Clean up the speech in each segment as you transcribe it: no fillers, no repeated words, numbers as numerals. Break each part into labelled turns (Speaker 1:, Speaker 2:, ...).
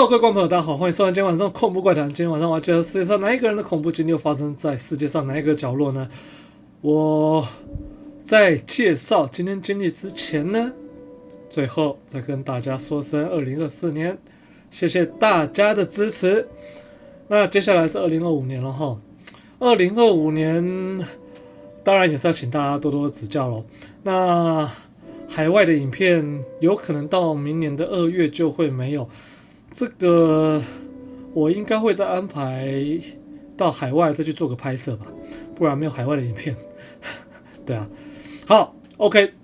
Speaker 1: Hello，各位观众朋友，大家好，欢迎收看今天晚上恐怖怪谈。今天晚上我要介绍世界上哪一个人的恐怖经历又发生在世界上哪一个角落呢？我在介绍今天经历之前呢，最后再跟大家说声2024年，谢谢大家的支持。那接下来是2025年了哈，2025年当然也是要请大家多多指教咯。那海外的影片有可能到明年的2月就会没有。这个我应该会再安排到海外再去做个拍摄吧，不然没有海外的影片。对啊，好 ，OK，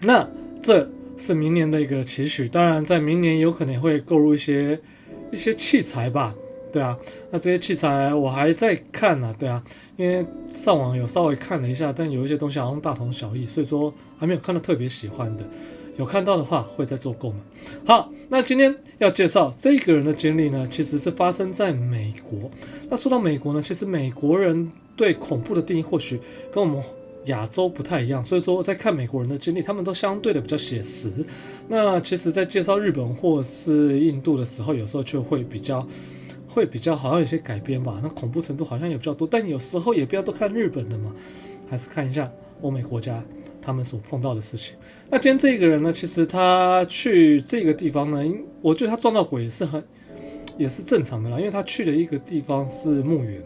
Speaker 1: 那这是明年的一个期许，当然在明年有可能也会购入一些器材吧。对啊，那这些器材我还在看啊，对啊，因为上网有稍微看了一下，但有一些东西好像大同小异，所以说还没有看到特别喜欢的。有看到的话会再做购买。好，那今天要介绍这个人的经历呢，其实是发生在美国。那说到美国呢，其实美国人对恐怖的定义或许跟我们亚洲不太一样，所以说在看美国人的经历，他们都相对的比较写实。那其实在介绍日本或是印度的时候，有时候就会比较好像有些改编吧，那恐怖程度好像也比较多，但有时候也不要都看日本的嘛，还是看一下欧美国家他们所碰到的事情。那今天这个人呢，其实他去这个地方呢，我觉得他撞到鬼也是正常的啦，因为他去的一个地方是墓园。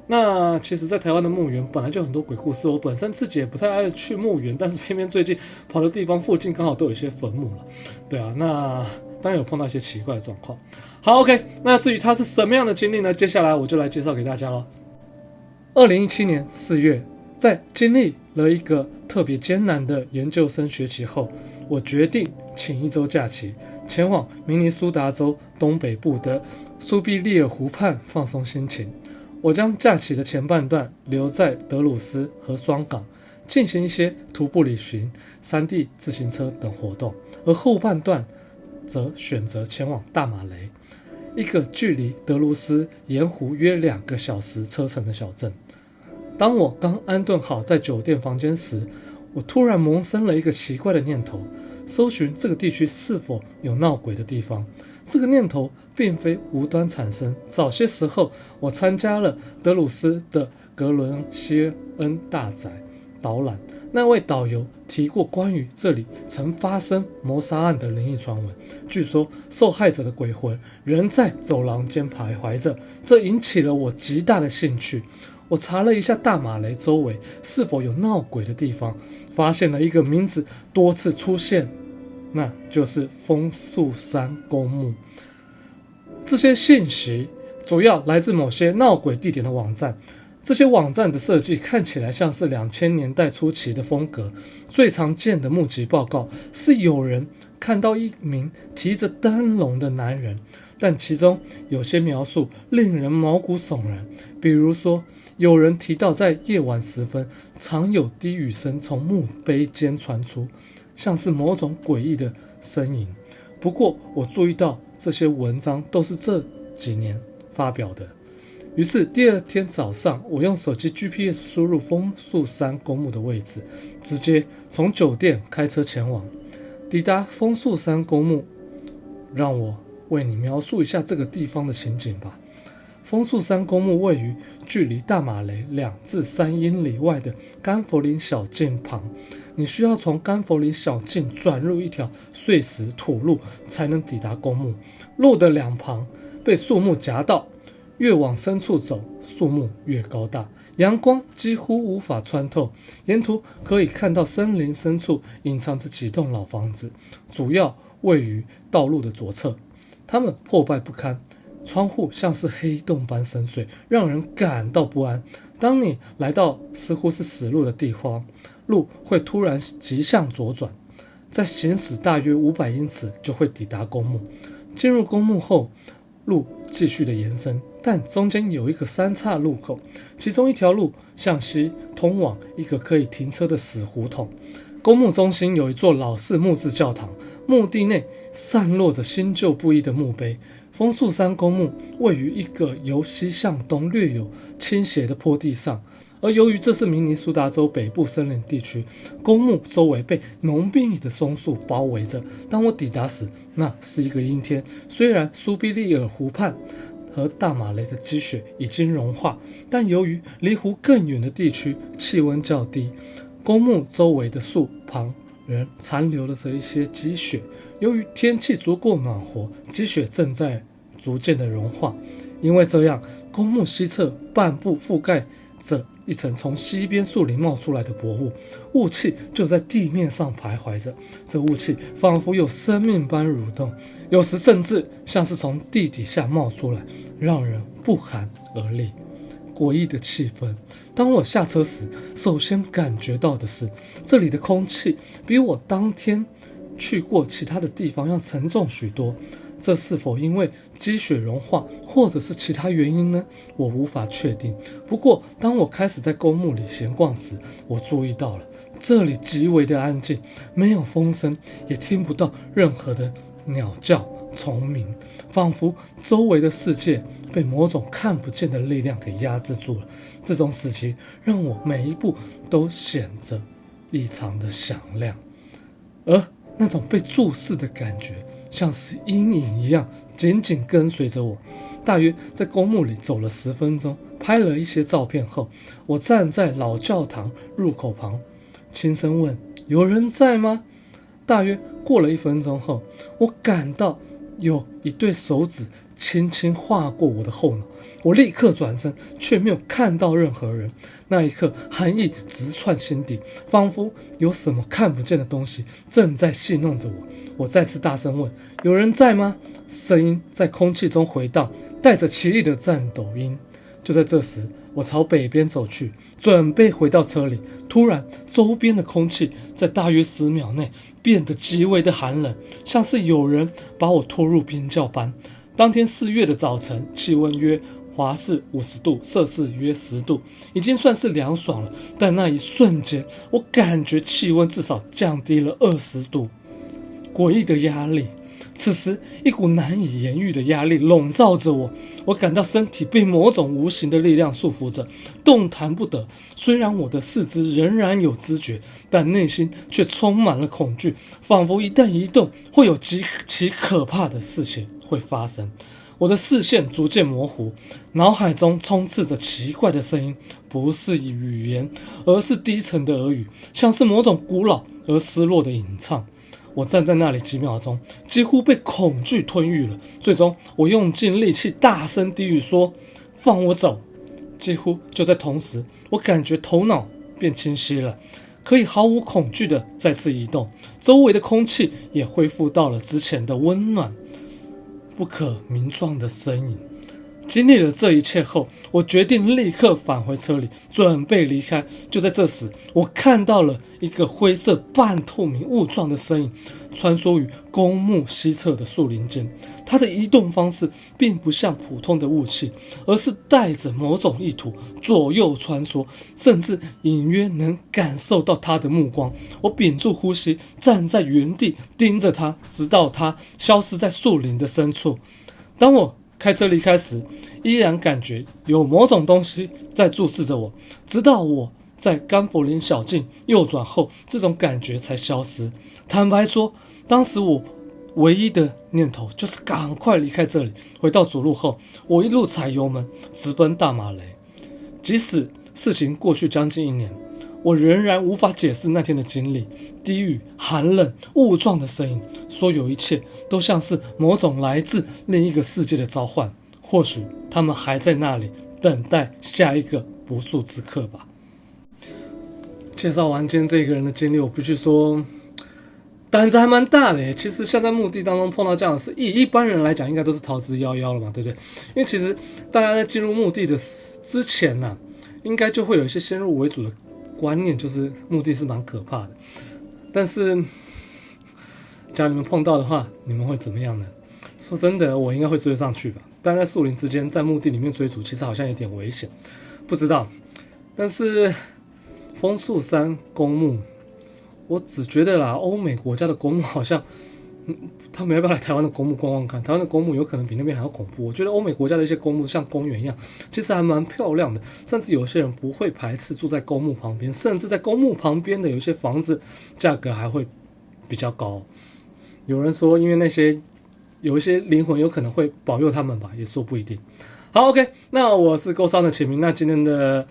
Speaker 1: 那其实在台湾的墓园本来就很多鬼故事，我本身自己也不太爱去墓园，但是偏偏最近跑的地方附近刚好都有一些坟墓了。对啊，那当然有碰到一些奇怪的状况。好 ，OK， 那至于他是什么样的经历呢？接下来我就来介绍给大家咯。2017年4月，在经历了一个特别艰难的研究生学期后，我决定请1周假期，前往明尼苏达州东北部的苏必利尔湖畔放松心情。我将假期的前半段留在德鲁斯和双港，进行一些徒步旅行、山地自行车等活动，而后半段则选择前往大马雷，一个距离德鲁斯沿湖约2个小时车程的小镇。当我刚安顿好在酒店房间时，我突然萌生了一个奇怪的念头，搜寻这个地区是否有闹鬼的地方。这个念头并非无端产生，早些时候我参加了德鲁斯的格伦希恩大宅导览，那位导游提过关于这里曾发生谋杀案的灵异传闻，据说受害者的鬼魂仍在走廊间徘徊着，这引起了我极大的兴趣。我查了一下大马雷周围是否有闹鬼的地方，发现了一个名字多次出现，那就是枫树山公墓。这些信息主要来自某些闹鬼地点的网站，这些网站的设计看起来像是2000年代初期的风格。最常见的目击报告是有人看到一名提着灯笼的男人，但其中有些描述令人毛骨悚然，比如说有人提到在夜晚时分常有低语声从墓碑间传出，像是某种诡异的呻吟。不过我注意到这些文章都是这几年发表的，于是第二天早上我用手机 GPS 输入枫树山公墓的位置，直接从酒店开车前往。抵达枫树山公墓，让我为你描述一下这个地方的情景吧。枫树山公墓位于距离大马雷2至3英里外的甘佛林小径旁，你需要从甘佛林小径转入一条碎石土路才能抵达公墓。路的两旁被树木夹道，越往深处走，树木越高大，阳光几乎无法穿透。沿途可以看到森林深处隐藏着几栋老房子，主要位于道路的左侧，它们破败不堪，窗户像是黑洞般深邃，让人感到不安。当你来到似乎是死路的地方，路会突然急向左转，在行驶大约500英尺就会抵达公墓。进入公墓后，路继续的延伸，但中间有一个3岔路口，其中一条路向西通往一个可以停车的死胡同。公墓中心有一座老式木质教堂，墓地内散落着新旧不一的墓碑，枫树山公墓位于一个由西向东略有倾斜的坡地上，而由于这是明尼苏达州北部森林地区，公墓周围被浓密的松树包围着。当我抵达时，那是一个阴天，虽然苏必利尔湖畔和大马雷的积雪已经融化，但由于离湖更远的地区气温较低，公墓周围的树旁仍残留着一些积雪。由于天气足够暖和，积雪正在逐渐的融化，因为这样，公墓西侧半部覆盖着一层从西边树林冒出来的薄雾，雾气就在地面上徘徊着，这雾气仿佛有生命般蠕动，有时甚至像是从地底下冒出来，让人不寒而栗。诡异的气氛。当我下车时，首先感觉到的是，这里的空气比我当天去过其他的地方要沉重许多。这是否因为积雪融化，或者是其他原因呢？我无法确定。不过，当我开始在公墓里闲逛时，我注意到了，这里极为的安静，没有风声，也听不到任何的鸟叫、虫鸣，仿佛周围的世界被某种看不见的力量给压制住了。这种死寂让我每一步都显得异常的响亮，而那种被注视的感觉像是阴影一样紧紧跟随着我。大约在公墓里走了10分钟，拍了一些照片后，我站在老教堂入口旁，轻声问：有人在吗？大约过了1分钟后，我感到有一对手指轻轻划过我的后脑，我立刻转身，却没有看到任何人。那一刻，寒意直窜心底，仿佛有什么看不见的东西正在戏弄着我。我再次大声问：有人在吗？声音在空气中回荡，带着奇异的颤抖音。就在这时，我朝北边走去，准备回到车里。突然，周边的空气在大约10秒内变得极为的寒冷，像是有人把我拖入冰窖般。当天4月的早晨，气温约华氏50度，摄氏约10度，已经算是凉爽了。但那一瞬间，我感觉气温至少降低了20度。诡异的压力，此时一股难以言喻的压力笼罩着我，我感到身体被某种无形的力量束缚着，动弹不得。虽然我的四肢仍然有知觉，但内心却充满了恐惧，仿佛一旦移动，会有极其可怕的事情会发生。我的视线逐渐模糊，脑海中充斥着奇怪的声音，不是语言，而是低沉的耳语，像是某种古老而失落的吟唱。我站在那里几秒钟，几乎被恐惧吞噬了。最终，我用尽力气大声低语说：放我走！几乎就在同时，我感觉头脑变清晰了，可以毫无恐惧地再次移动，周围的空气也恢复到了之前的温暖。不可名状的身影。经历了这一切后，我决定立刻返回车里，准备离开。就在这时，我看到了一个灰色半透明雾状的身影穿梭于公墓西侧的树林间。它的移动方式并不像普通的雾气，而是带着某种意图，左右穿梭，甚至隐约能感受到它的目光。我屏住呼吸，站在原地盯着它，直到它消失在树林的深处。当我开车离开时，依然感觉有某种东西在注视着我，直到我在甘柏林小径右转后，这种感觉才消失。坦白说，当时我唯一的念头就是赶快离开这里。回到主路后，我一路踩油门直奔大马雷。即使事情过去将近1年，我仍然无法解释那天的经历。低语、寒冷、雾状的声音，所有一切都像是某种来自另一个世界的召唤。或许他们还在那里等待下一个不速之客吧。介绍完今天这个人的经历，我必须说胆子还蛮大的耶。其实像在墓地当中碰到这样的事，以一般人来讲应该都是逃之夭夭了嘛，对不对？因为其实大家在进入墓地的之前呢，应该就会有一些先入为主的观念，就是墓地是蛮可怕的。但是假如你们碰到的话，你们会怎么样呢？说真的，我应该会追上去吧。但在树林之间，在墓地里面追逐，其实好像有点危险，不知道。但是枫树山公墓，我只觉得啦，欧美国家的公墓好像他们要不要来台湾的公墓逛逛看？台湾的公墓有可能比那边还要恐怖。我觉得欧美国家的一些公墓像公园一样，其实还蛮漂亮的，甚至有些人不会排斥住在公墓旁边，甚至在公墓旁边的有些房子价格还会比较高。有人说，因为那些有一些灵魂有可能会保佑他们吧，也说不一定。好 ，OK， 那我是勾商的启明，那今天的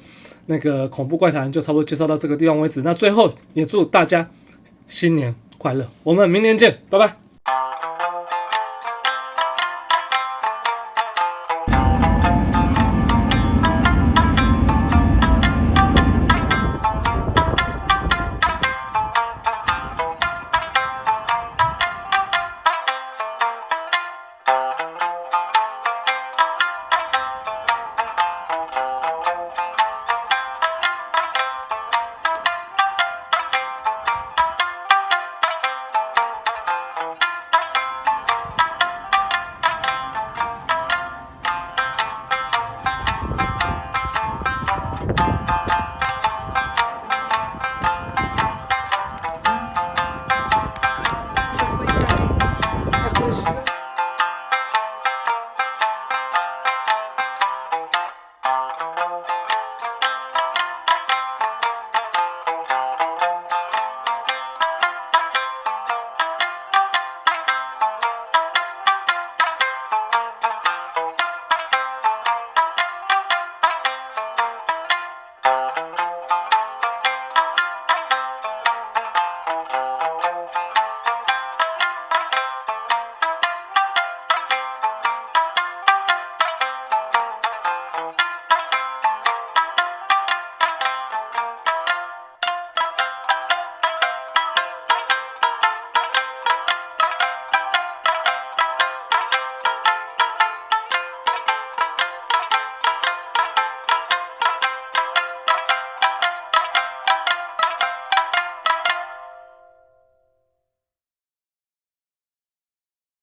Speaker 1: 那个恐怖怪谈就差不多介绍到这个地方为止。那最后也祝大家新年快乐，我们明年见，拜拜。